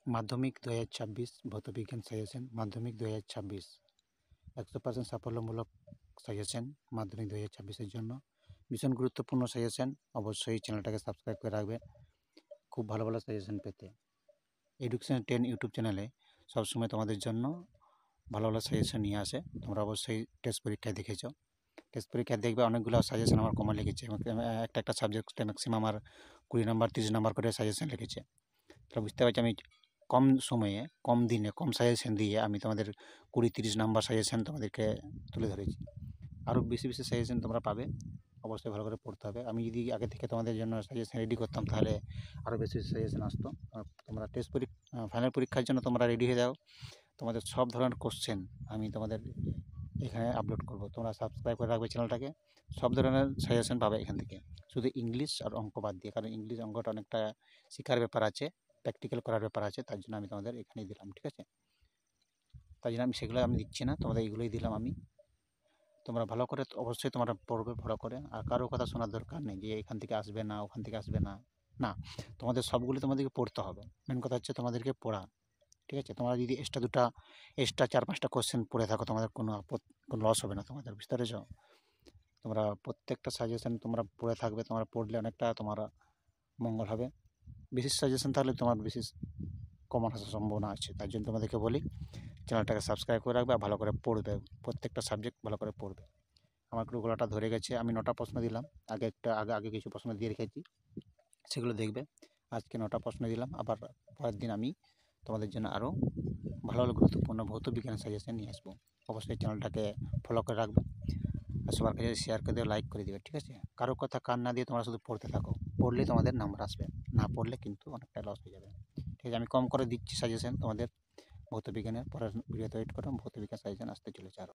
মাধ্যমিক 2026 ভৌতবিজ্ঞান সাজেশন মাধ্যমিক 2026 100% সাফল্যমূলক সাজেশন মাধ্যমিক 2026 এর জন্য ভীষণ গুরুত্বপূর্ণ সাজেশন। অবশ্যই চ্যানেলটাকে সাবস্ক্রাইব করে রাখবে খুব ভালো ভালো সাজেশন পেতে। এডুকেশন 10 ইউটিউব চ্যানেলে সবসময় তোমাদের জন্য ভালো ভালো সাজেশন নিয়ে আসে। তোমরা অবশ্যই টেস্ট পরীক্ষায় দেখেছো, টেস্ট পরীক্ষায় দেখবে অনেকগুলো সাজেশন আমার কমন লিখেছে। একটা সাবজেক্টে ম্যাক্সিমাম আমার 20 নাম্বার 30 নাম্বার করে সাজেশন লিখেছে। তো বুঝতে পারছি আমি কম সময়ে কম দিনে কম সাজেশন দিয়ে আমি তোমাদের 20-30 নাম্বার সাজেশন তোমাদেরকে তুলে ধরেছি। আরও বেশি বেশি সাজেশন তোমরা পাবে, অবশ্যই ভালো করে পড়তে হবে। আমি যদি আগে থেকে তোমাদের জন্য সাজেশন রেডি করতাম তাহলে আরও বেশি বেশি সাজেশন আসতো। তোমরা টেস্ট ফাইনাল পরীক্ষার জন্য তোমরা রেডি হয়ে যাও। তোমাদের সব ধরনের কোশ্চেন আমি তোমাদের এখানে আপলোড করব। তোমরা সাবস্ক্রাইব করে রাখবে চ্যানেলটাকে, সব ধরনের সাজেশন পাবে এখান থেকে, শুধু ইংলিশ আর অঙ্ক বাদ দিয়ে। কারণ ইংলিশ অঙ্কটা অনেকটা শেখার ব্যাপার আছে, প্র্যাকটিক্যাল করার ব্যাপার আছে, তার জন্য আমি তোমাদের এখানেই দিলাম, ঠিক আছে? তাই জন্য আমি সেগুলো আমি দিচ্ছি না, তোমাদের এইগুলোই দিলাম আমি। তোমরা ভালো করে অবশ্যই তোমরা পড়বে ভালো করে, আর কারো কথা শোনার দরকার নেই যে এখান থেকে আসবে না ওখান থেকে আসবে না, না, তোমাদের সবগুলো তোমাদেরকে পড়তে হবে। মেন কথা হচ্ছে তোমাদেরকে পড়া, ঠিক আছে? তোমরা যদি এক্সট্রা 4-5টা কোশ্চেন পড়ে থাকো তোমাদের কোনো লস হবে না তোমাদের, বুঝতে পেরেছো? তোমরা প্রত্যেকটা সাজেশন তোমরা পড়ে থাকবে, তোমরা পড়লে অনেকটা তোমার মঙ্গল হবে। বিশেষ সাজেশন থাকলে তোমার বিশেষ কমন আসার সম্ভাবনা আছে। তার জন্য তোমাদেরকে বলি চ্যানেলটাকে সাবস্ক্রাইব করে রাখবে আর ভালো করে পড়বে, প্রত্যেকটা সাবজেক্ট ভালো করে পড়বে। আমার একটু গলাটা ধরে গেছে, আমি 9টা প্রশ্ন দিলাম, আগে কিছু প্রশ্ন দিয়ে রেখেছি, সেগুলো দেখবে। আজকে 9টা প্রশ্ন দিলাম, আবার পরের দিন আমি তোমাদের জন্য আরও ভালো ভালো গুরুত্বপূর্ণ ভৌত বিজ্ঞান সাজেশন নিয়ে আসবো। অবশ্যই চ্যানেলটাকে ফলো করে রাখবে আর সবার কাছে শেয়ার করে দেবে, লাইক করে দেবে, ঠিক আছে? কারো কথা কান না দিয়ে তোমরা শুধু পড়তে থাকো, পড়লেই তোমাদের নাম্বার আসবে, না পড়লে কিন্তু অনেকটা লস হয়ে যাবে, ঠিক আছে? আমি কম করে দিচ্ছি সাজেশন তোমাদের ভৌত বিজ্ঞানের। পরের ভিডিওতে ওয়েট করো, ভৌত বিজ্ঞান সাজেশন আসতে চলেছে আরও।